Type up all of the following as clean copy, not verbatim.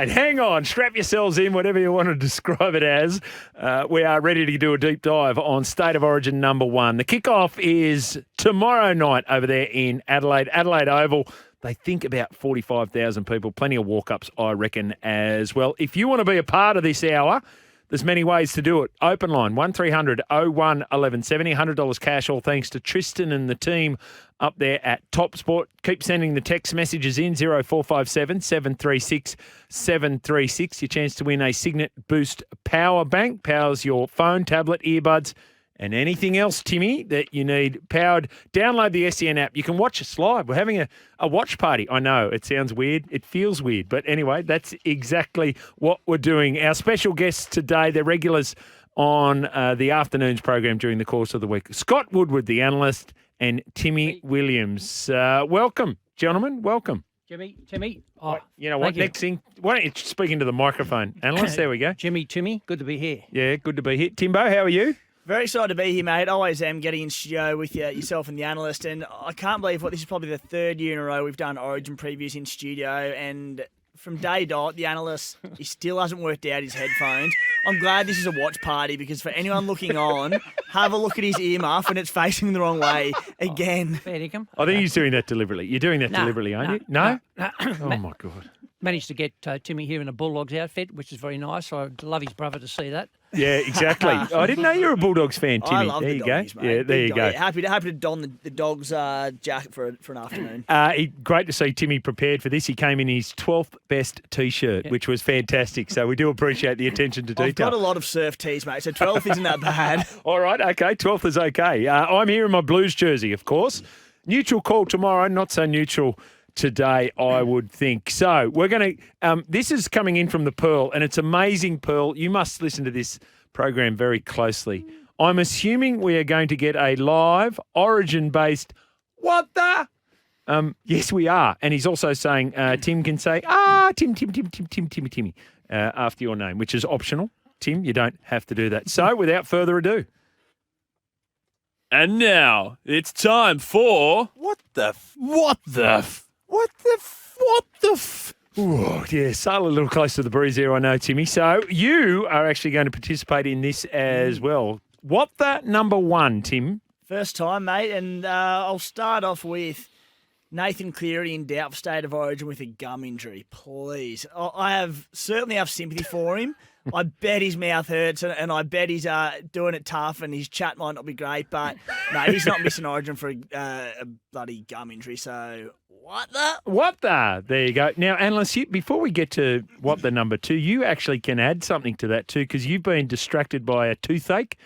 And hang on, strap yourselves in, whatever you want to describe it as. We are ready to do a deep dive on State of Origin number 1. The kickoff is tomorrow night over there in Adelaide, Adelaide Oval. They think about 45,000 people, plenty of walk-ups, I reckon, as well. If you want to be a part of this hour, there's many ways to do it. Open line, 1300 01 1170, $100 cash, all thanks to Tristan and the team up there at Top Sport. Keep sending the text messages in, 0457 736 736. Your chance to win a Signet Boost power bank. Powers your phone, tablet, earbuds, and anything else, Timmy, that you need powered. Download the SEN app. You can watch us live. We're having a watch party. I know, it sounds weird. It feels weird. But anyway, that's exactly what we're doing. Our special guests today, they're regulars on the afternoons program during the course of the week. Scott Woodward, the analyst, and Timmy Williams. Welcome, gentlemen. Welcome. Timmy. Oh, you know what? Next thing, why don't you speak into the microphone, analyst? There we go. Timmy, good to be here. Yeah, good to be here. Timbo, how are you? Very excited to be here, mate. Always am getting in studio with yourself and the analyst, and I can't believe this is probably the third year in a row we've done Origin previews in studio, and from day dot, the analyst, he still hasn't worked out his headphones. I'm glad this is a watch party because for anyone looking on, have a look at his earmuff and it's facing the wrong way again. Fair dinkum. I think he's doing that deliberately. You're doing that deliberately, aren't you? No? Oh, my God. Managed to get Timmy here in a Bulldogs outfit, which is very nice. I'd love his brother to see that. Yeah, exactly. I didn't know you were a Bulldogs fan, Timmy. I love there the you doggies, go. mate. Yeah, there you go. Yeah, happy to don the dog's jacket for an afternoon. Great to see Timmy prepared for this. He came in his 12th best T-shirt, which was fantastic. So we do appreciate the attention to detail. I've got a lot of surf tees, mate, so 12th isn't that bad. All right, okay, 12th is okay. I'm here in my Blues jersey, of course. Neutral call tomorrow, not so neutral today, I would think. So we're going to, this is coming in from the Pearl, and it's amazing, Pearl. You must listen to this program very closely. I'm assuming we are going to get a live Origin-based, what the? Yes, we are. And he's also saying, Tim can say, Timmy, after your name, which is optional. Tim, you don't have to do that. So without further ado. And now it's time for Ooh, yeah, sail a little close to the breeze there, I know, Timmy. So you are actually going to participate in this as well. What the number 1, Tim? First time, mate, and I'll start off with Nathan Cleary in doubt for State of Origin with a gum injury. Please. I certainly have sympathy for him. I bet his mouth hurts and I bet he's doing it tough and his chat might not be great, but no, he's not missing Origin for a bloody gum injury. So what the? There you go. Now, analyst, before we get to what the number 2, you actually can add something to that too because you've been distracted by a toothache.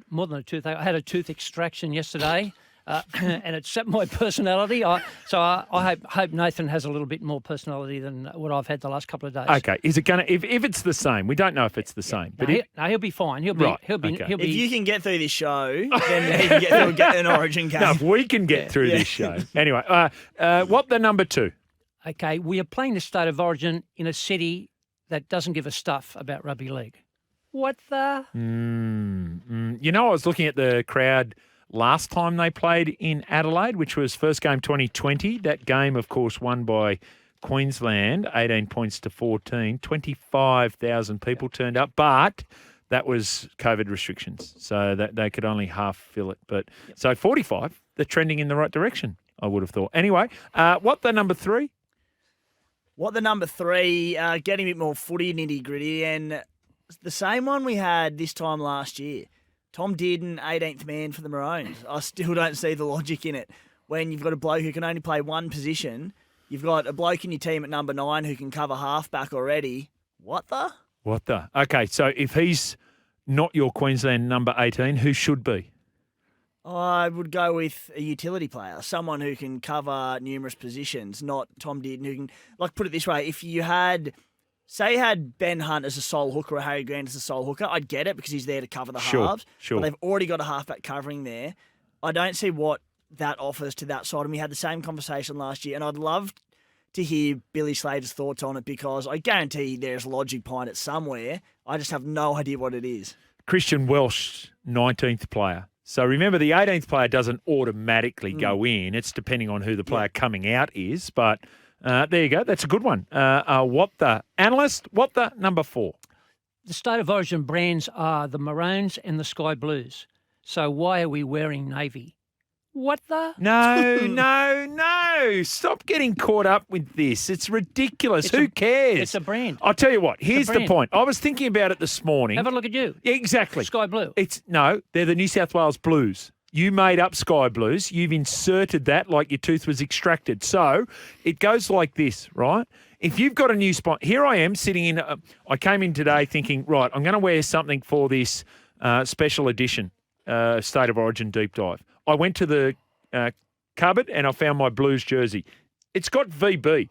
More than a toothache. I had a tooth extraction yesterday. And it set my personality. I hope Nathan has a little bit more personality than what I've had the last couple of days. Okay, is it going to? If it's the same, we don't know if it's the same. But he'll be fine. He'll be. If you can get through this show, then he can get an Origin game. No, if we can get through this show. Anyway, what the number 2? Okay, we are playing the State of Origin in a city that doesn't give a stuff about rugby league. What the? You know, I was looking at the crowd last time they played in Adelaide, which was first game 2020. That game, of course, won by Queensland, 18 points to 14. 25,000 people turned up, but that was COVID restrictions, so that they could only half fill it. But so 45, they're trending in the right direction, I would have thought. Anyway, what the number 3? What the number 3, getting a bit more footy nitty-gritty, and the same one we had this time last year. Tom Dearden, 18th man for the Maroons. I still don't see the logic in it. When you've got a bloke who can only play one position, you've got a bloke in your team at number 9 who can cover halfback already. What the? Okay, so if he's not your Queensland number 18, who should be? I would go with a utility player, someone who can cover numerous positions, not Tom Dearden who can, like, put it this way, if you had... Say you had Ben Hunt as a sole hooker or Harry Grant as a sole hooker, I'd get it because he's there to cover the halves. Sure. But they've already got a halfback covering there. I don't see what that offers to that side. And we had the same conversation last year, and I'd love to hear Billy Slater's thoughts on it because I guarantee there's logic behind it somewhere. I just have no idea what it is. Christian Welsh, 19th player. So remember, the 18th player doesn't automatically go in. It's depending on who the player coming out is, but... There you go. That's a good one. What the Analyst? What the number 4? The State of Origin brands are the Maroons and the Sky Blues. So why are we wearing navy? What the? No. Stop getting caught up with this. It's ridiculous. Who cares? It's a brand. I'll tell you what. Here's the brand. point. I was thinking about it this morning. Have a look at you. Yeah, exactly. Sky Blue. They're the New South Wales Blues. You made up Sky Blues. You've inserted that like your tooth was extracted. So it goes like this, right? If you've got a new spot, here I am sitting in. I came in today thinking, right, I'm going to wear something for this special edition State of Origin deep dive. I went to the cupboard and I found my Blues jersey. It's got VB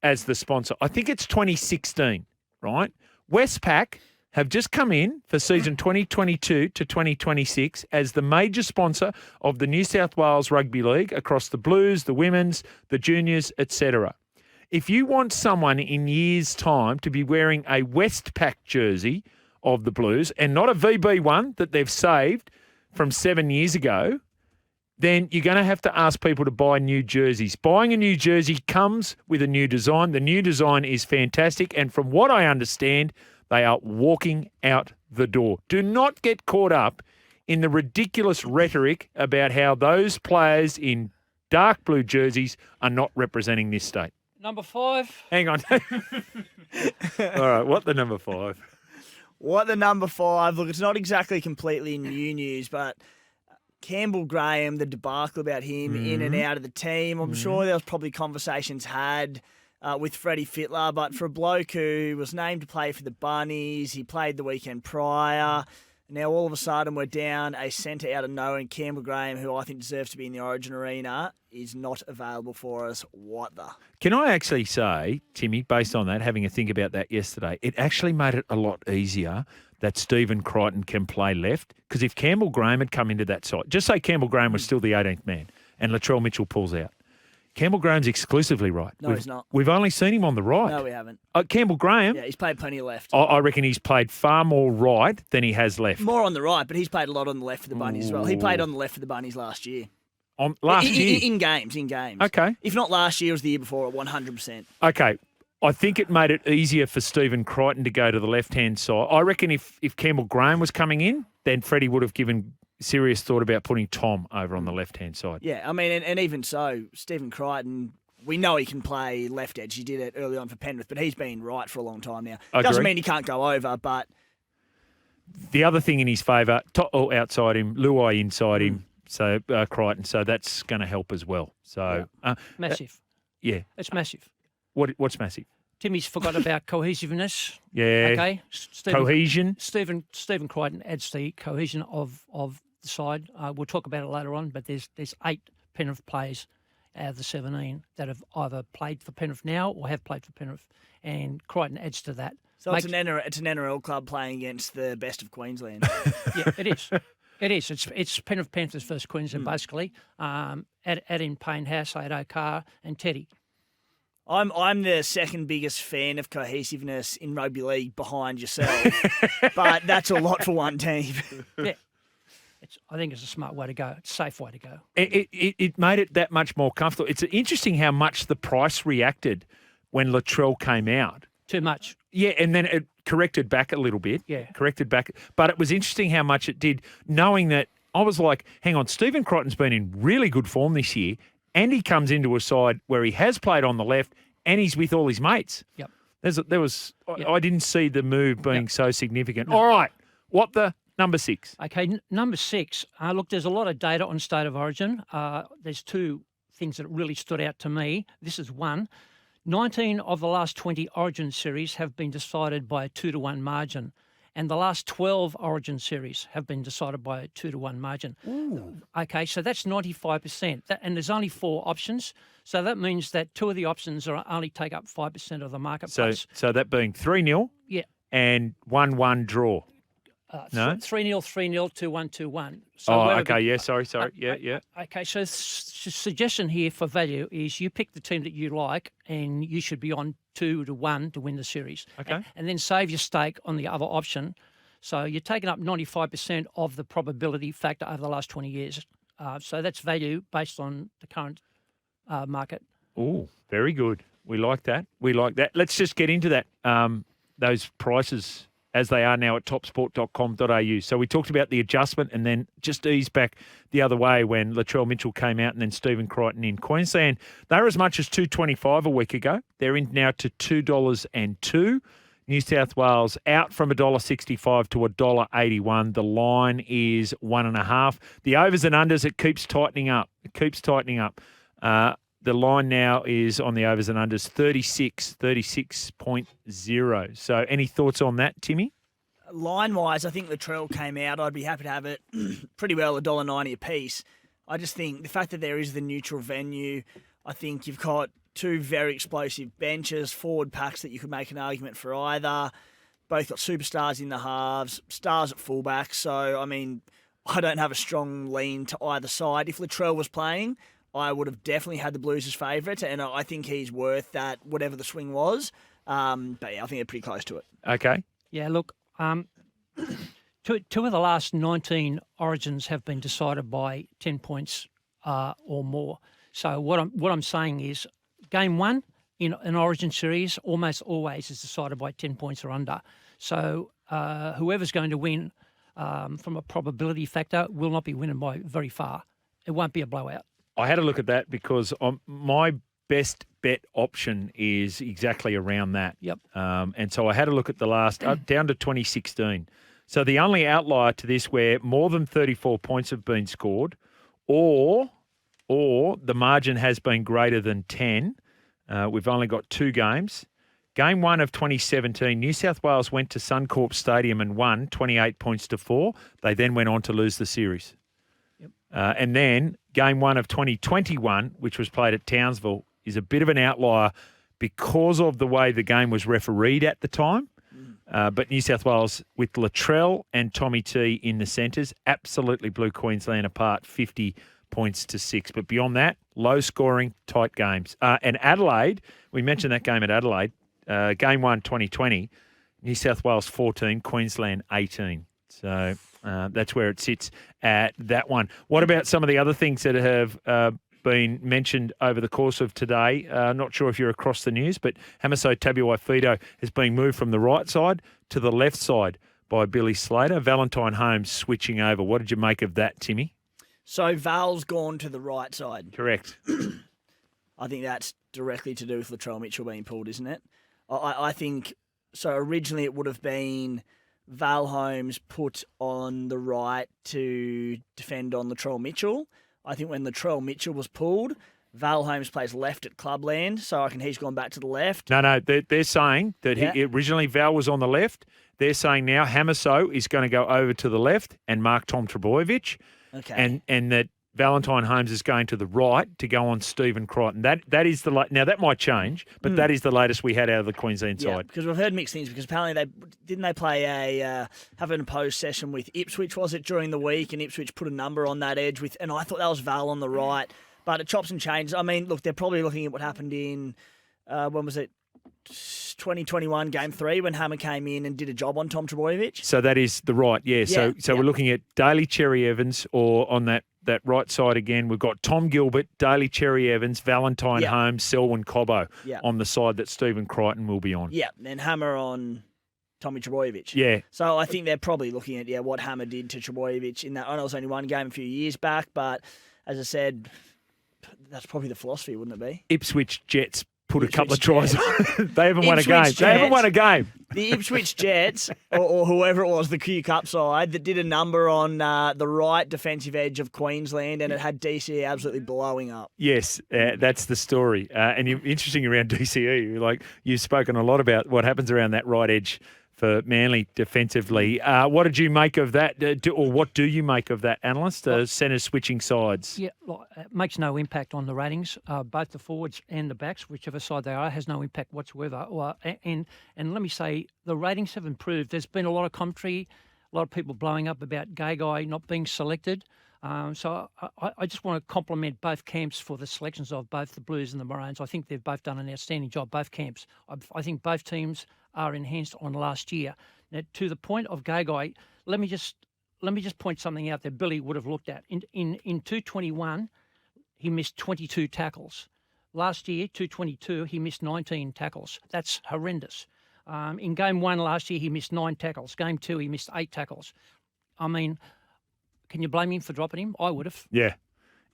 as the sponsor. I think it's 2016, right? Westpac have just come in for season 2022 to 2026 as the major sponsor of the New South Wales Rugby League across the Blues, the Women's, the Juniors, etc. If you want someone in years' time to be wearing a Westpac jersey of the Blues and not a VB one that they've saved from 7 years ago, then you're going to have to ask people to buy new jerseys. Buying a new jersey comes with a new design. The new design is fantastic. And from what I understand, they are walking out the door. Do not get caught up in the ridiculous rhetoric about how those players in dark blue jerseys are not representing this state. Number 5. Hang on. All right, what the number 5? What the number 5? Look, it's not exactly completely new news, but Campbell Graham, the debacle about him in and out of the team. I'm sure there was probably conversations had with Freddie Fittler, but for a bloke who was named to play for the Bunnies, he played the weekend prior. Now all of a sudden we're down a centre out of nowhere, and Campbell Graham, who I think deserves to be in the Origin arena, is not available for us. What the? Can I actually say, Timmy, based on that, having a think about that yesterday, it actually made it a lot easier that Stephen Crichton can play left, because if Campbell Graham had come into that side, just say Campbell Graham was still the 18th man and Latrell Mitchell pulls out. Campbell Graham's exclusively right. No, he's not. We've only seen him on the right. No, we haven't. Campbell Graham, Yeah, he's played plenty of left. I reckon he's played far more right than he has left. More on the right, but he's played a lot on the left for the Bunnies as well. He played on the left for the Bunnies last year. Last year? In games. Okay. If not last year, it was the year before, 100%. Okay. I think it made it easier for Stephen Crichton to go to the left-hand side. I reckon if Campbell Graham was coming in, then Freddie would have given serious thought about putting Tom over on the left-hand side. Yeah, I mean, and even so, Stephen Crichton, we know he can play left edge. He did it early on for Penrith, but he's been right for a long time now. Doesn't mean he can't go over, but... The other thing in his favour, outside him, Luai inside him, so Crichton, so that's going to help as well. So Massive. Yeah. It's massive. What's massive? Timmy's forgot about cohesiveness. Yeah. Okay. Cohesion. Stephen Crichton adds the cohesion of the side. We'll talk about it later on, but there's 8 Penrith players out of the 17 that have either played for Penrith now or have played for Penrith, and Crichton adds to that. So it's an NRL club playing against the best of Queensland. Yeah, it is. It is. It's Penrith Panthers versus Queensland, basically. Add in Payne Haas, Ed O'Carr, and Teddy. I'm the second biggest fan of cohesiveness in rugby league behind yourself, but that's a lot for one team. Yeah. I think it's a smart way to go. It's a safe way to go. It made it that much more comfortable. It's interesting how much the price reacted when Latrell came out. Too much. Yeah, and then it corrected back a little bit. Yeah. Corrected back. But it was interesting how much it did, knowing that I was like, hang on, Stephen Crichton's been in really good form this year, and he comes into a side where he has played on the left and he's with all his mates. Yep. I didn't see the move being so significant. No. All right, what the number 6? Okay, number 6. Look, there's a lot of data on State of Origin. There's 2 things that really stood out to me. This is one. 19 of the last 20 Origin series have been decided by a 2-1 margin, and the last 12 Origin series have been decided by a 2-1 margin. Ooh. Okay, so that's 95%, and there's only 4 options. So that means that 2 of the options only take up 5% of the marketplace. So that being 3-0, yeah, and 1-1 draw. No? 3-0, 3-0, 2-1, 2-1. So okay, yeah, sorry. Yeah. Okay, so suggestion here for value is you pick the team that you like and you should be on 2-1 to win the series. Okay. And then save your stake on the other option. So you're taking up 95% of the probability factor over the last 20 years. So that's value based on the current market. Oh, very good. We like that. We like that. Let's just get into that. Those prices as they are now at topsport.com.au. So we talked about the adjustment and then just eased back the other way when Latrell Mitchell came out and then Stephen Crichton in. Queensland, they were as much as $2.25 a week ago. They're in now to $2.02. New South Wales out from $1.65 to $1.81. The line is 1.5. The overs and unders, it keeps tightening up. The line now is on the overs and unders 36.0. So any thoughts on that, Timmy? Line-wise, I think Latrell came out. I'd be happy to have it pretty well $1.90 a piece. I just think the fact that there is the neutral venue, I think you've got two very explosive benches, forward packs that you could make an argument for either. Both got superstars in the halves, stars at fullback. So, I mean, I don't have a strong lean to either side. If Latrell was playing, I would have definitely had the Blues as favourite, and I think he's worth that, whatever the swing was. But yeah, I think they're pretty close to it. Okay. Yeah, look, two of the last 19 Origins have been decided by 10 points or more. So what I'm saying is, game one in an Origin series almost always is decided by 10 points or under. So whoever's going to win from a probability factor will not be winning by very far. It won't be a blowout. I had a look at that because my best bet option is exactly around that. Yep. And so I had a look at the last, down to 2016. So the only outlier to this where more than 34 points have been scored or the margin has been greater than 10, we've only got two games. Game 1 of 2017, New South Wales went to Suncorp Stadium and won 28 points to 4. They then went on to lose the series. And then game 1 of 2021, which was played at Townsville, is a bit of an outlier because of the way the game was refereed at the time. But New South Wales, with Latrell and Tommy T in the centres, absolutely blew Queensland apart 50 points to 6. But beyond that, low scoring, tight games. And Adelaide, we mentioned that game at Adelaide, game 1 2020, New South Wales 14, Queensland 18. So that's where it sits at that one. What about some of the other things that have been mentioned over the course of today? Not sure if you're across the news, but Hamiso Tabuai-Fidow has been moved from the right side to the left side by Billy Slater. Valentine Holmes switching over. What did you make of that, Timmy? So Val's gone to the right side. Correct. I think that's directly to do with Latrell Mitchell being pulled, isn't it? I think, so originally it would have been Val Holmes put on the right to defend on Latrell Mitchell. I think when Latrell Mitchell was pulled, Val Holmes plays left at Clubland, so I reckon he's gone back to the left. No, they're saying that originally Val was on the left. They're saying now Hamiso is going to go over to the left and mark Tom Trbojevic. Okay. And that Valentine Holmes is going to the right to go on Stephen Crichton. That is the now that might change, but that is the latest we had out of the Queensland side. Because we've heard mixed things. Because apparently they play have an opposed session with Ipswich, was it, during the week, and Ipswich put a number on that edge with, and I thought that was Val on the right, but it chops and changes. I mean, look, they're probably looking at what happened in when was it? 2021 Game 3 when Hammer came in and did a job on Tom Trbojevic. So that is the right, yeah. So we're looking at Daly Cherry Evans, or on that right side again, we've got Tom Gilbert, Daly Cherry Evans, Valentine Holmes, Selwyn Cobbo on the side that Stephen Crichton will be on. Yeah, and Hammer on Tommy Trbojevic. Yeah. So I think they're probably looking at what Hammer did to Trbojevic in that. I know it was only one game a few years back, but as I said, that's probably the philosophy, wouldn't it be? Ipswich Jets put a couple of tries on. They haven't won a game. They haven't won a game. The Ipswich Jets, or whoever it was, the Q Cup side, that did a number on the right defensive edge of Queensland, and it had DCE absolutely blowing up. Yes, that's the story. And interesting around DCE, like you've spoken a lot about what happens around that right edge for Manly defensively. What did you make of that, or what do you make of that, Analyst? Centres switching sides. Yeah, it makes no impact on the ratings. Both the forwards and the backs, whichever side they are, has no impact whatsoever. And let me say, the ratings have improved. There's been a lot of commentary, a lot of people blowing up about Gagai not being selected. So I just want to compliment both camps for the selections of both the Blues and the Maroons. I think they've both done an outstanding job, both camps. I think both teams are enhanced on last year. Now, to the point of Gagai, let me just point something out that Billy would have looked at. In 221, he missed 22 tackles. Last year, 222, he missed 19 tackles. That's horrendous. In game 1 last year, he missed 9 tackles. Game 2, he missed 8 tackles. I mean, can you blame him for dropping him? I would have. Yeah.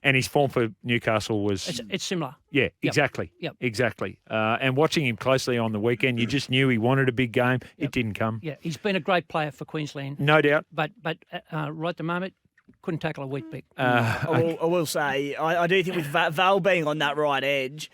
And his form for Newcastle was... It's similar. Yeah, Yep. exactly. Yep. Exactly. And watching him closely on the weekend, you just knew he wanted a big game. It didn't come. Yeah, he's been a great player for Queensland. No doubt. But right at the moment, couldn't tackle a wheat pick. I will say, I do think with Val being on that right edge,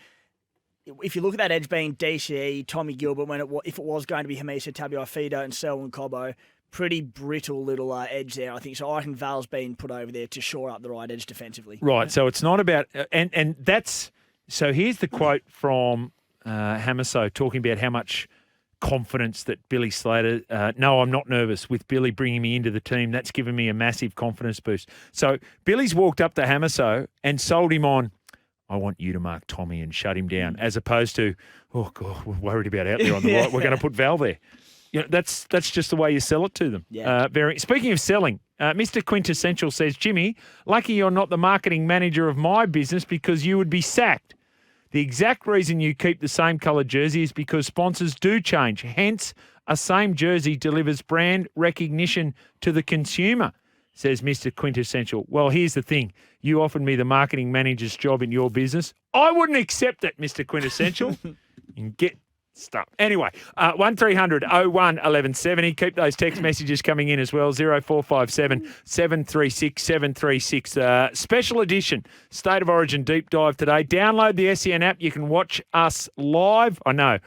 if you look at that edge being DCE, Tommy Gilbert, if it was going to be Hamisa Tabuai-Fidow and Selwyn Cobbo, pretty brittle little edge there, I think. So I think Val's been put over there to shore up the right edge defensively. Right. So it's not about and that's so. Here's the quote from Hamiso talking about how much confidence that Billy Slater. No, I'm not nervous with Billy bringing me into the team. That's given me a massive confidence boost. So Billy's walked up to Hamiso and sold him on. I want you to mark Tommy and shut him down, as opposed to, oh God, we're worried about out there on the right. We're going to put Val there. You know, that's just the way you sell it to them. Yeah. Speaking of selling, Mr. Quintessential says, Jimmy, lucky you're not the marketing manager of my business because you would be sacked. The exact reason you keep the same coloured jersey is because sponsors do change. Hence, a same jersey delivers brand recognition to the consumer, says Mr. Quintessential. Well, here's the thing. You offered me the marketing manager's job in your business. I wouldn't accept it, Mr. Quintessential. And get stuff. Anyway, 1300 01 1170. Keep those text messages coming in as well. 0457 736 736. Special edition State of Origin deep dive today. Download the SEN app. You can watch us live. I know.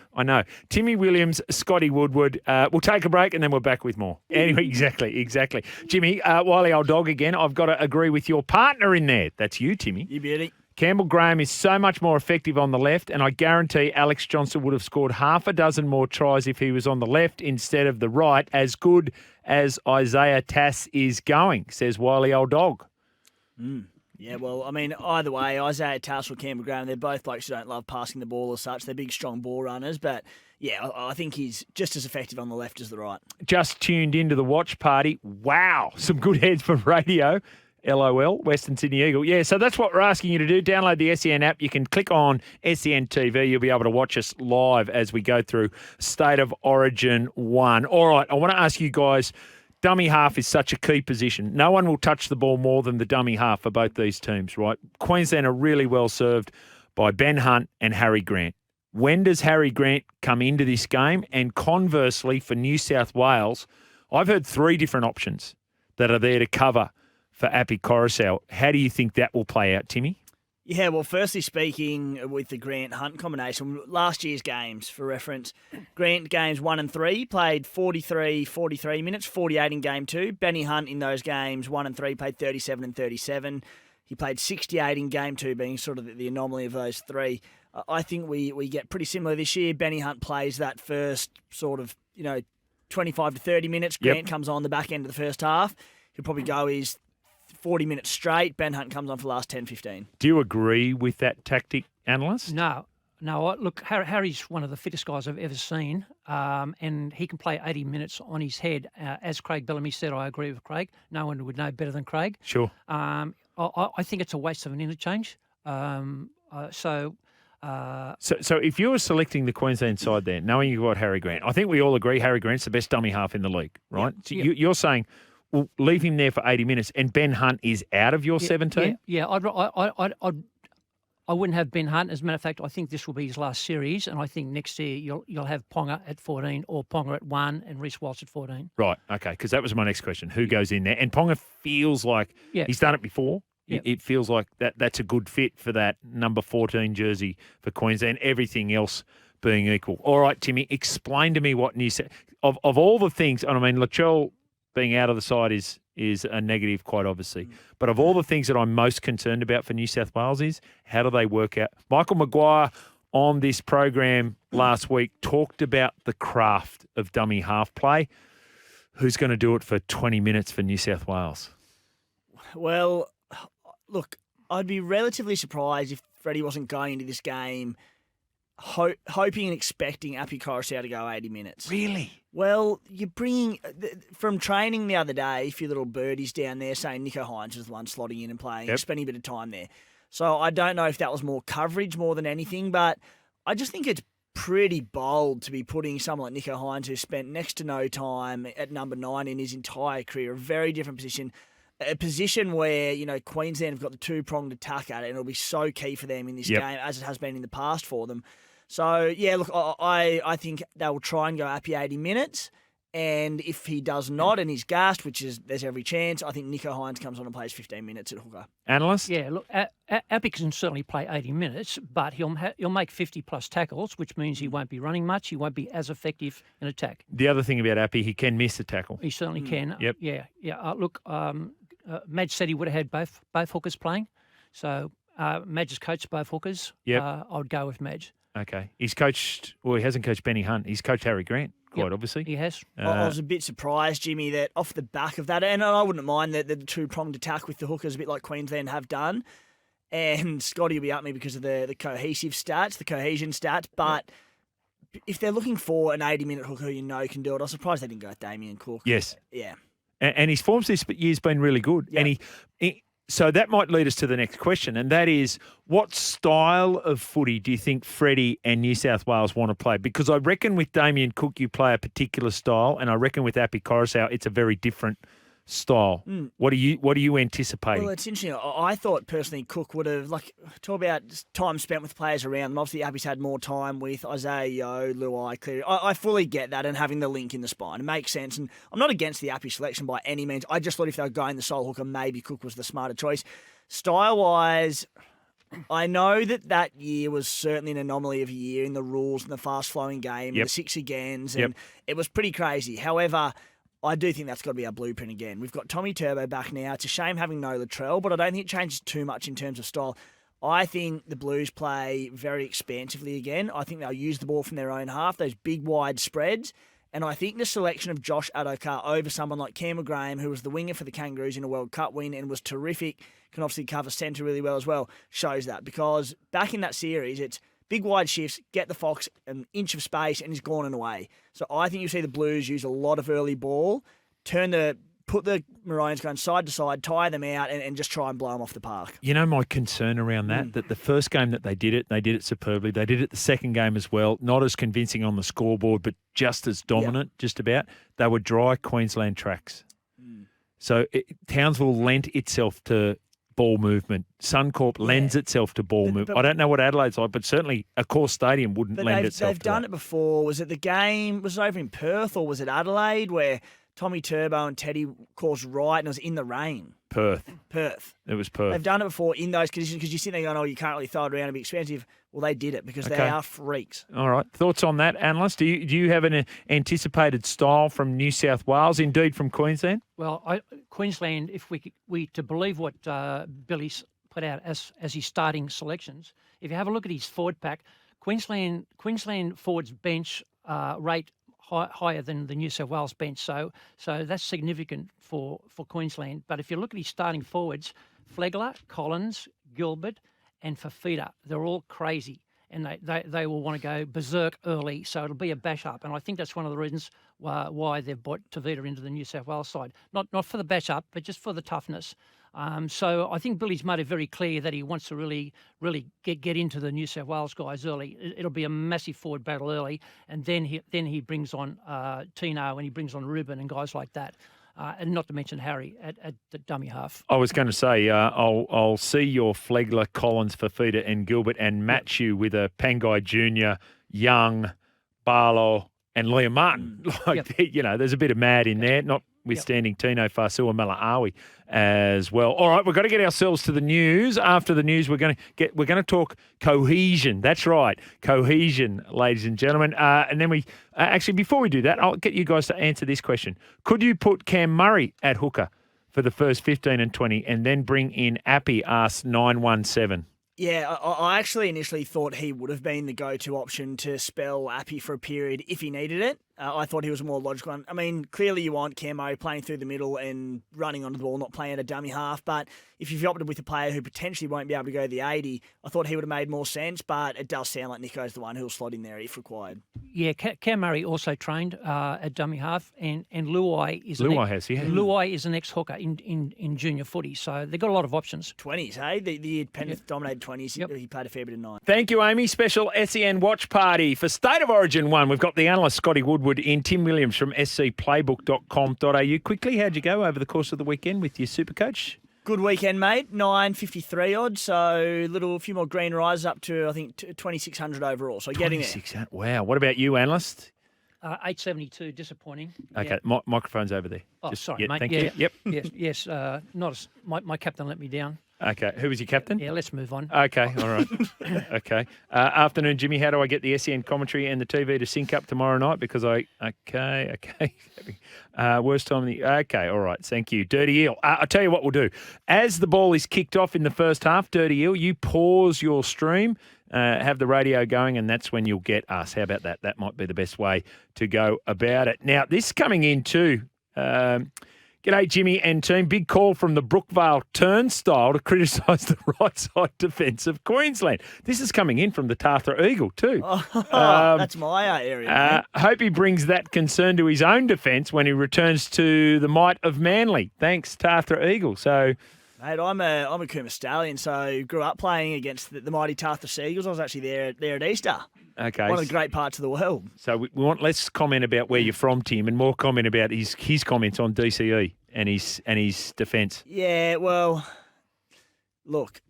Timmy Williams, Scotty Woodward. We'll take a break and then we're back with more. Anyway, exactly. Jimmy, Wiley old dog again. I've got to agree with your partner in there. That's you, Timmy. You beauty. Campbell Graham is so much more effective on the left, and I guarantee Alex Johnson would have scored half a dozen more tries if he was on the left instead of the right, as good as Isaiah Tass is going, says Wiley Old Dog. Yeah, well, I mean, either way, Isaiah Tass or Campbell Graham, they're both blokes who don't love passing the ball as such. They're big, strong ball runners, but yeah, I think he's just as effective on the left as the right. Just tuned into the watch party. Wow, some good heads for radio. LOL, Western Sydney Eagle. Yeah, so that's what we're asking you to do. Download the SEN app. You can click on SEN TV. You'll be able to watch us live as we go through State of Origin 1. All right, I want to ask you guys, dummy half is such a key position. No one will touch the ball more than the dummy half for both these teams, right? Queensland are really well served by Ben Hunt and Harry Grant. When does Harry Grant come into this game? And conversely, for New South Wales, I've heard 3 different options that are there to cover for Api Coruscant. How do you think that will play out, Timmy? Yeah, well, firstly speaking with the Grant-Hunt combination, last year's games, for reference, Grant games 1 and 3 played 43 minutes, 48 in game 2. Benny Hunt in those games 1 and 3 played 37 and 37. He played 68 in game 2, being sort of the anomaly of those 3. I think we get pretty similar this year. Benny Hunt plays that first sort of, 25 to 30 minutes. Grant comes on the back end of the first half. He'll probably go his 40 minutes straight. Ben Hunt comes on for the last 10, 15. Do you agree with that tactic, Analyst? No. Look, Harry's one of the fittest guys I've ever seen, and he can play 80 minutes on his head. As Craig Bellamy said, I agree with Craig. No one would know better than Craig. Sure. I think it's a waste of an interchange. So if you were selecting the Queensland side there, knowing you've got Harry Grant, I think we all agree Harry Grant's the best dummy half in the league, right? So you're saying, well, leave him there for 80 minutes, and Ben Hunt is out of your 17? Yeah. I wouldn't have Ben Hunt. As a matter of fact, I think this will be his last series, and I think next year you'll have Ponga at 14 or Ponga at 1 and Reece Walsh at 14. Right, okay, because that was my next question. Who goes in there? And Ponga feels like he's done it before. Yep. It feels like that's a good fit for that number 14 jersey for Queensland, everything else being equal. All right, Timmy, explain to me what New South... Of all the things, and I mean, Latrell being out of the side is a negative, quite obviously. But of all the things that I'm most concerned about for New South Wales is how do they work out? Michael Maguire on this program last week talked about the craft of dummy half play. Who's going to do it for 20 minutes for New South Wales? Well, look, I'd be relatively surprised if Freddie wasn't going into this game hoping and expecting Api Coruscant to go 80 minutes. Really? Well, you're bringing, from training the other day, a few little birdies down there saying Nico Hines was the one slotting in and playing, spending a bit of time there. So I don't know if that was more coverage more than anything, but I just think it's pretty bold to be putting someone like Nicho Hynes, who spent next to no time at number 9 in his entire career, a very different position, a position where, Queensland have got the two-pronged attack at it, and it'll be so key for them in this game, as it has been in the past for them. So, yeah, look, I think they'll try and go Appy 80 minutes, and if he does not and he's gassed, there's every chance, I think Nicho Hynes comes on and plays 15 minutes at hooker. Analyst? Yeah, look, Appy can certainly play 80 minutes, but he'll make 50-plus tackles, which means he won't be running much. He won't be as effective in attack. The other thing about Appy, he can miss a tackle. He certainly can. Yep. Yeah. Look, Madge said he would have had both hookers playing, so Madge has coached both hookers. Yep. I would go with Madge. Okay. He hasn't coached Benny Hunt. He's coached Harry Grant, quite obviously. He has. I was a bit surprised, Jimmy, that off the back of that, and I wouldn't mind the two-pronged attack with the hookers, a bit like Queensland have done, and Scotty will be at me because of the cohesion stats, but if they're looking for an 80-minute hooker who can do it, I was surprised they didn't go with Damien Cook. Yes. Yeah. And his form this year's been really good. Yep. And so that might lead us to the next question, and that is, what style of footy do you think Freddie and New South Wales want to play? Because I reckon with Damien Cook you play a particular style, and I reckon with Appy Coruscant it's a very different style. What are you anticipating? Well, it's interesting. I thought personally Cook would have, talk about time spent with players around them. Obviously, Appy's had more time with Isaiah Yeo, Luai, Cleary. I fully get that, and having the link in the spine. It makes sense. And I'm not against the Appy selection by any means. I just thought if they were going the sole hooker, maybe Cook was the smarter choice. Style-wise, I know that year was certainly an anomaly of a year in the rules and the fast-flowing game, and the 6 agains, and it was pretty crazy. However, I do think that's got to be our blueprint again. We've got Tommy Turbo back now. It's a shame having no Latrell, but I don't think it changes too much in terms of style. I think the Blues play very expansively again. I think they'll use the ball from their own half, those big, wide spreads. And I think the selection of Josh Adokar over someone like Cameron Graham, who was the winger for the Kangaroos in a World Cup win and was terrific, can obviously cover centre really well as well, shows that. Because back in that series, it's big wide shifts, get the Fox an inch of space, and he's gone and away. So I think you see the Blues use a lot of early ball, put the Maroons going side to side, tire them out, and just try and blow them off the park. You know my concern around that the first game that they did it superbly. They did it the second game as well, not as convincing on the scoreboard, but just as dominant, just about. They were dry Queensland tracks. So Townsville lent itself to ball movement. Suncorp lends itself to ball movement. I don't know what Adelaide's like, but certainly a core stadium wouldn't lend itself to They've done that. it before. Was it the game, was it over in Perth or was it Adelaide, where Tommy Turbo and Teddy caused right and it was in the rain? Perth. It was Perth. They've done it before in those conditions because you sit there going, you can't really throw it around and be expensive. Well, they did it because they are freaks. All right. Thoughts on that, Analyst? Do you have an anticipated style from New South Wales, indeed from Queensland? Well, Queensland, if we to believe what Billy's put out as his starting selections, if you have a look at his forward pack, Queensland forwards bench rate higher than the New South Wales bench, so that's significant for Queensland. But if you look at his starting forwards, Flegler, Collins, Gilbert, and Fafita, they're all crazy, and they will want to go berserk early. So it'll be a bash up, and I think that's one of the reasons why they've brought Tavita into the New South Wales side. Not for the bash up, but just for the toughness. So I think Billy's made it very clear that he wants to really get into the New South Wales guys early. It'll be a massive forward battle early, and then he brings on Tino and he brings on Ruben and guys like that. And not to mention Harry at the dummy half. I was going to say, I'll see your Flegler, Collins, Fafita and Gilbert and match you with a Pangai Jr., Young, Barlow and Liam Martin. There's a bit of mad in there, notwithstanding Tino Fasua Malaawi as well. All right, we've got to get ourselves to the news. After the news, we're going to talk cohesion. That's right, cohesion, ladies and gentlemen. And then actually, before we do that, I'll get you guys to answer this question. Could you put Cam Murray at hooker for the first 15 and 20 and then bring in Appy, asks 917? Yeah, I actually initially thought he would have been the go-to option to spell Appy for a period if he needed it. I thought he was a more logical one. I mean, clearly you want Cam Murray playing through the middle and running onto the ball, not playing at a dummy half. But if you've opted with a player who potentially won't be able to go the 80, I thought he would have made more sense. But it does sound like Nico's the one who'll slot in there if required. Yeah, Cam Murray also trained at dummy half, and Luai is Luai is an ex-hooker in junior footy, so they've got a lot of options. 20s, hey? The Penrith dominated 20s. Yep. He played a fair bit of 9. Thank you, Amy. Special SEN watch party for State of Origin 1. We've got the analyst, Scotty Woodward, in. Tim Williams from scplaybook.com.au. Quickly, how'd you go over the course of the weekend with your super coach? Good weekend, mate. 953 odd, so a few more green rises up to, I think, 2,600 overall. So getting there. 2600. Wow. What about you, analyst? 872, disappointing. Okay, Yeah. Microphone's over there. Oh, sorry, mate. Thank Yeah. you. Yep. Yes. My captain let me down. Okay. Who was your captain? Yeah, let's move on. Okay, all right. Okay. Afternoon, Jimmy. How do I get the SEN commentary and the TV to sync up tomorrow night? Because okay. Worst time of the... Okay, all right. Thank you. Dirty Eel. I'll tell you what we'll do. As the ball is kicked off in the first half, Dirty Eel, you pause your stream, have the radio going, and that's when you'll get us. How about that? That might be the best way to go about it. Now, this coming in too... G'day, Jimmy and team. Big call from the Brookvale Turnstile to criticise the right side defence of Queensland. This is coming in from the Tathra Eagle too. That's my area. Hope he brings that concern to his own defence when he returns to the might of Manly. Thanks, Tathra Eagle. So, mate, I'm a Cooma Stallion, so grew up playing against the mighty Tathra Seagulls. I was actually there at Easter. okay. One of the great parts of the world. So we want less comment about where you're from, Tim, and more comment about his comments on DCE and his defence. Yeah, well, look,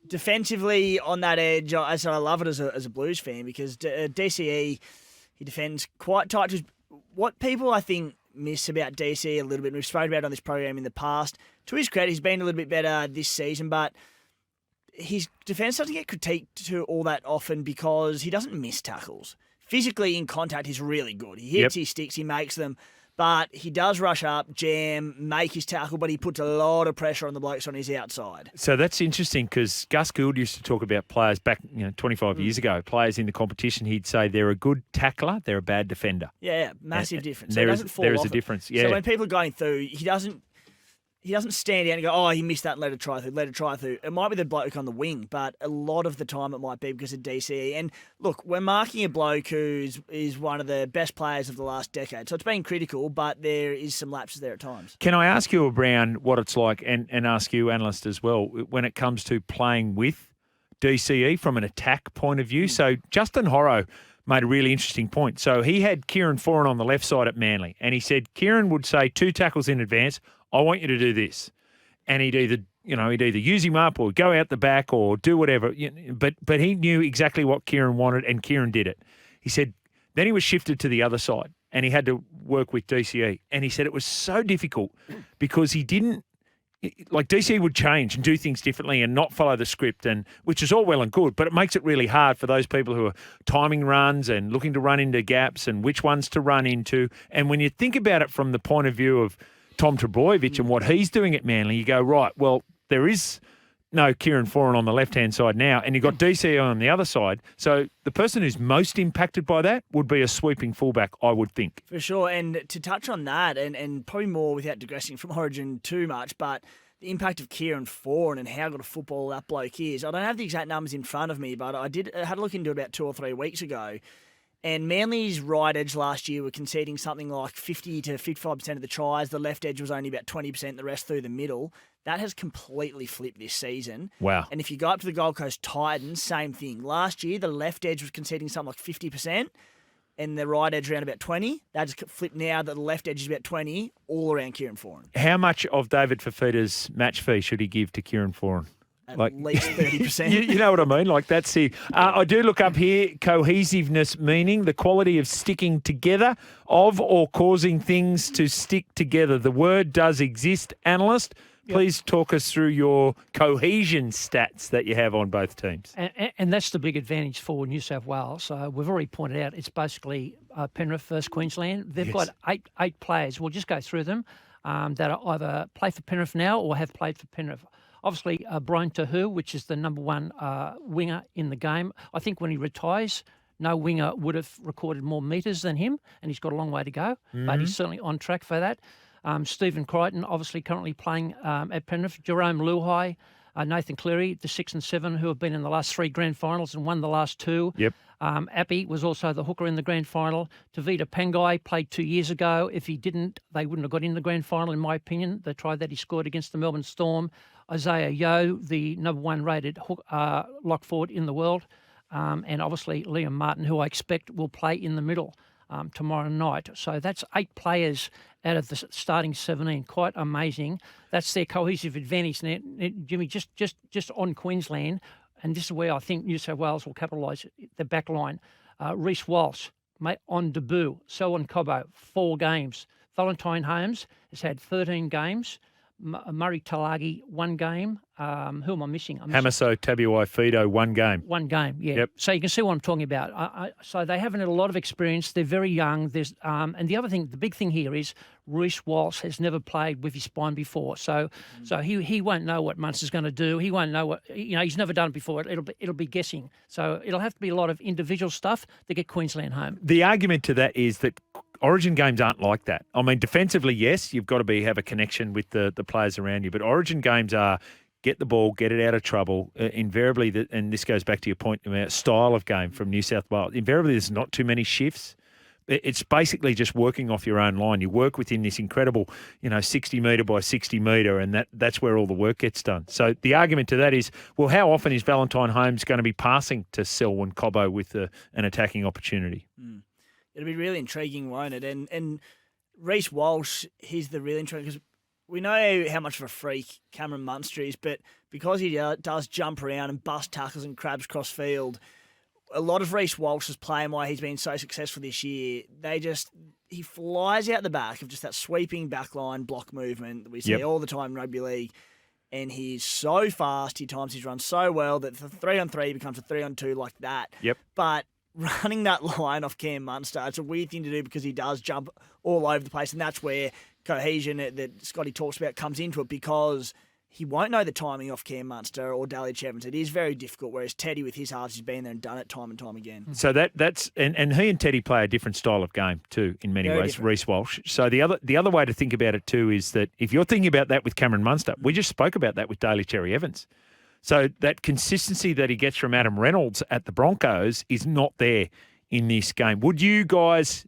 defensively on that edge, I love it as a Blues fan because DCE, he defends quite tight. What people, I think, miss about DCE a little bit, and we've spoken about it on this program in the past, to his credit, he's been a little bit better this season, but his defence doesn't get critiqued to all that often because he doesn't miss tackles. Physically, in contact, he's really good. He hits his sticks, he makes them, but he does rush up, jam, make his tackle, but he puts a lot of pressure on the blokes on his outside. So that's interesting because Gus Gould used to talk about players back 25 years ago, players in the competition, he'd say they're a good tackler, they're a bad defender. Yeah, massive difference. There is a difference, yeah. So when people are going through, he doesn't stand out and go, oh, he missed that and let it try through. It might be the bloke on the wing, but a lot of the time it might be because of DCE. And look, we're marking a bloke who is one of the best players of the last decade. So it's been critical, but there is some lapses there at times. Can I ask you, Brown, what it's like, and ask you, analyst, as well, when it comes to playing with DCE from an attack point of view? So Justin Horrow made a really interesting point. So he had Kieran Foran on the left side at Manly, and he said Kieran would say 2 tackles in advance, I want you to do this. And he'd either use him up or go out the back or do whatever. But he knew exactly what Kieran wanted, and Kieran did it. He said then he was shifted to the other side and he had to work with DCE. And he said it was so difficult because he didn't, like DCE would change and do things differently and not follow the script, and which is all well and good, but it makes it really hard for those people who are timing runs and looking to run into gaps and which ones to run into. And when you think about it from the point of view of Tom Trbojevic and what he's doing at Manly, you go, right, well, there is no Kieran Foran on the left-hand side now, and you've got DCE on the other side. So the person who's most impacted by that would be a sweeping fullback, I would think. For sure, and to touch on that, and probably more without digressing from Origin too much, but the impact of Kieran Foran and how good a footballer that bloke is. I don't have the exact numbers in front of me, but I had a look into it about 2 or 3 weeks ago. And Manly's right edge last year were conceding something like 50 to 55% of the tries. The left edge was only about 20%, the rest through the middle. That has completely flipped this season. Wow. And if you go up to the Gold Coast Titans, same thing. Last year, the left edge was conceding something like 50% and the right edge around about 20. That just flipped now that the left edge is about 20, all around Kieran Foran. How much of David Fafita's match fee should he give to Kieran Foran? At least 30%. You know what I mean? Like that's it. I do look up here, cohesiveness meaning the quality of sticking together of or causing things to stick together. The word does exist, analyst. Please talk us through your cohesion stats that you have on both teams. And that's the big advantage for New South Wales. We've already pointed out it's basically Penrith versus Queensland. They've got eight players. We'll just go through them that are either play for Penrith now or have played for Penrith. Obviously, Brian Tahu, which is the number 1 winger in the game. I think when he retires, no winger would have recorded more metres than him, and he's got a long way to go, but he's certainly on track for that. Stephen Crichton, obviously currently playing at Penrith. Jerome Luhai, Nathan Cleary, the 6 and 7 who have been in the last 3 grand finals and won the last 2. Yep. Appy was also the hooker in the grand final. Tavita Pangai played 2 years ago. If he didn't, they wouldn't have got in the grand final, in my opinion. The try that he scored against the Melbourne Storm. Isaiah Yeo, the number 1 rated lock forward in the world. And obviously Liam Martin, who I expect will play in the middle tomorrow night. So that's 8 players out of the starting 17. Quite amazing. That's their cohesive advantage. Now, Jimmy, just on Queensland, and this is where I think New South Wales will capitalise the back line. Reece Walsh on debut. Selwyn Cobbo, 4 games. Valentine Holmes has had 13 games. Murray Talagi, 1 game. Who am I missing? Hamaso Tabuai-Fido, 1 game. 1 game, yeah. Yep. So you can see what I'm talking about. So they haven't had a lot of experience. They're very young. There's and the other thing, the big thing here is Reece Walsh has never played with his spine before. So he won't know what Munster's going to do. He won't know what he's never done it before. It'll be guessing. So it'll have to be a lot of individual stuff to get Queensland home. The argument to that is that Origin games aren't like that. I mean, defensively, yes, you've got to have a connection with the players around you, but Origin games are get the ball, get it out of trouble. Invariably, and this goes back to your point about style of game from New South Wales. Invariably, there's not too many shifts. It's basically just working off your own line. You work within this incredible, 60 metre by 60 metre, and that's where all the work gets done. So the argument to that is, well, how often is Valentine Holmes going to be passing to Selwyn Cobbo with an attacking opportunity? It'll be really intriguing, won't it? And Reece Walsh, he's the really intriguing, because we know how much of a freak Cameron Munster is, but because he does jump around and bust tackles and crabs cross field, a lot of Reece Walsh's play and why he's been so successful this year, he flies out the back of just that sweeping backline block movement that we see all the time in rugby league. And he's so fast, he times his run so well that the 3-on-3 becomes a 3-on-2 like that. Yep. But running that line off Cam Munster, it's a weird thing to do because he does jump all over the place, and that's where cohesion that Scotty talks about comes into it, because he won't know the timing off Cam Munster or Dalic Evans. It is very difficult, whereas Teddy with his halves has been there and done it time and time again. So that's and he and Teddy play a different style of game too in many Very ways, different. Reece Walsh. So the other way to think about it too is that if you're thinking about that with Cameron Munster, we just spoke about that with Daly Cherry Evans. So that consistency that he gets from Adam Reynolds at the Broncos is not there in this game. Would you guys,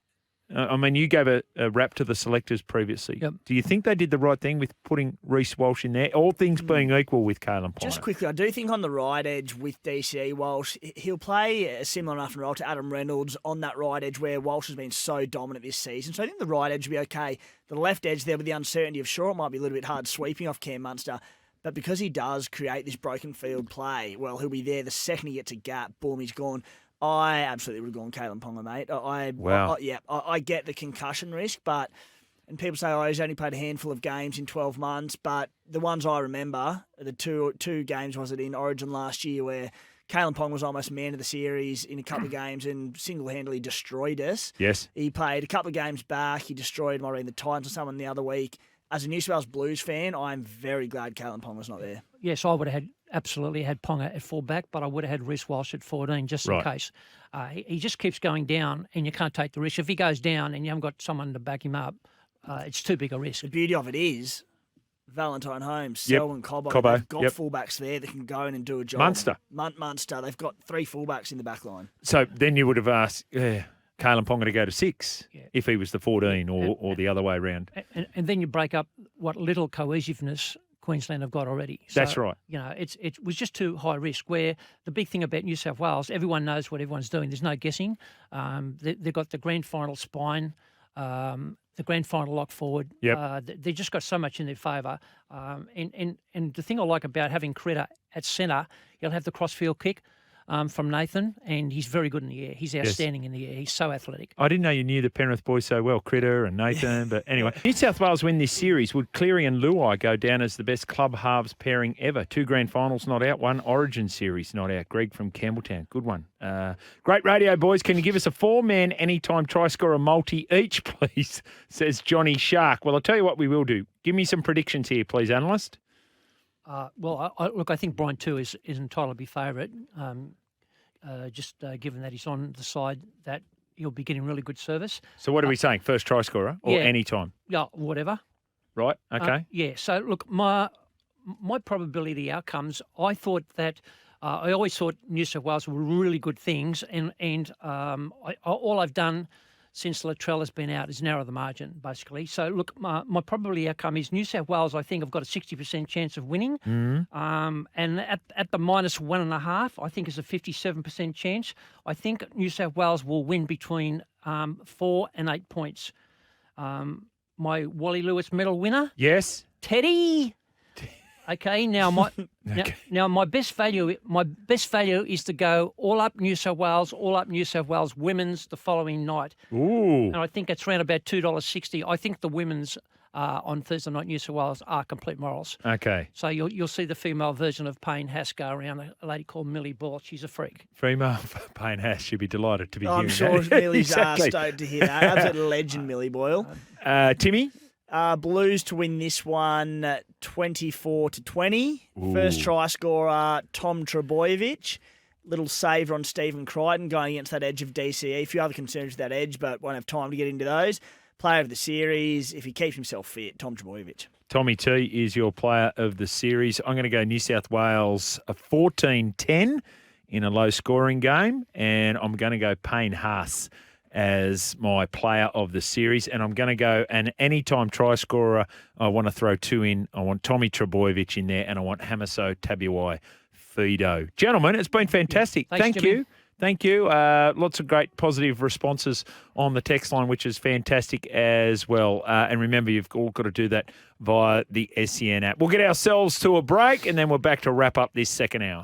you gave a rap to the selectors previously. Yep. Do you think they did the right thing with putting Reece Walsh in there, all things being equal with Kalen Ponga? Just quickly, I do think on the right edge with DC, Walsh, he'll play a similar enough role to Adam Reynolds on that right edge where Walsh has been so dominant this season. So I think the right edge will be okay. The left edge there with the uncertainty of, sure, it might be a little bit hard sweeping off Cam Munster, but because he does create this broken field play, well, he'll be there the second he gets a gap, boom, he's gone. I absolutely would have gone Kalen Ponga, mate. I get the concussion risk, and people say, he's only played a handful of games in 12 months, but the ones I remember, the two games, was it in Origin last year, where Kalen Ponga was almost man of the series in a couple of games and single-handedly destroyed us. Yes. He played a couple of games back. He destroyed, might have been the Titans or someone the other week. As a New South Wales Blues fan, I'm very glad Kalen Ponga's not there. Yes, I would have absolutely had Ponga at fullback, but I would have had Reece Walsh at 14 just in case. He just keeps going down, and you can't take the risk. If he goes down and you haven't got someone to back him up, it's too big a risk. The beauty of it is Valentine Holmes, Selwyn Cobbo. They've got fullbacks there that can go in and do a job. Munster. They've got 3 fullbacks in the back line. So then you would have asked Kalen Ponga to go to 6 if he was the 14 or the other way around. And then you break up what little cohesiveness Queensland have got already. So, that's right. It was just too high risk, where the big thing about New South Wales, everyone knows what everyone's doing. There's no guessing. They've got the grand final spine, the grand final lock forward. Yep. They've just got so much in their favour. And the thing I like about having Critter at centre, he'll have the crossfield kick from Nathan, and he's very good in the air. He's outstanding in the air. He's so athletic. I didn't know you knew the Penrith boys so well, Critter and Nathan. But anyway, New South Wales win this series. Would Cleary and Luai go down as the best club halves pairing ever? 2 grand finals not out, 1 Origin series not out. Greg from Campbelltown. Good one. Great radio, boys. Can you give us a 4-man anytime try scorer multi each, please? Says Johnny Shark. Well, I'll tell you what we will do. Give me some predictions here, please, analyst. I think Brian 2 is entitled to be favourite. given that he's on the side that he'll be getting really good service. So what are we saying? First try scorer or Yeah. any time? Yeah, whatever. Right. Okay. Yeah. So look, my probability outcomes. I thought that I always thought New South Wales were really good things, and all I've done since Latrell has been out is narrow the margin basically. So look, my probability outcome is New South Wales. I think I've got a 60% chance of winning, and at the -1.5, I think is a 57% chance. I think New South Wales will win between 4 and 8 points. My Wally Lewis medal winner, Yes. Teddy. Okay, now my best value is to go all up New South Wales women's the following night, Ooh. and I think it's around about $2.60. I think the women's on Thursday night New South Wales are complete morals. Okay. So you'll see the female version of Payne Haas go around, a lady called Millie Ball. She's a freak. Female Payne Haas should be delighted to be I'm hearing sure that. Millie's Exactly. stoked to hear that. Absolute legend, Millie Boyle. Timmy? Blues to win this one 24-20. First try scorer, Tom Trebojevic. Little saver on Stephen Crichton going against that edge of DCE. A few other concerns with that edge, but won't have time to get into those. Player of the series, if he keeps himself fit, Tom Trebojevic. Tommy T is your player of the series. I'm going to go New South Wales 14-10 in a low-scoring game, and I'm going to go Payne Haas as my player of the series, and I'm going to go an anytime try scorer. I want to throw two in. I want Tommy Trebojevic in there, and I want Hamiso Tabuai Fido. Gentlemen, it's been fantastic. Thanks, Thank Jimmy. you. Thank you. Lots of great positive responses on the text line, which is fantastic as well. And remember, you've all got to do that via the SEN app. We'll get ourselves to a break, and then we're back to wrap up this second hour.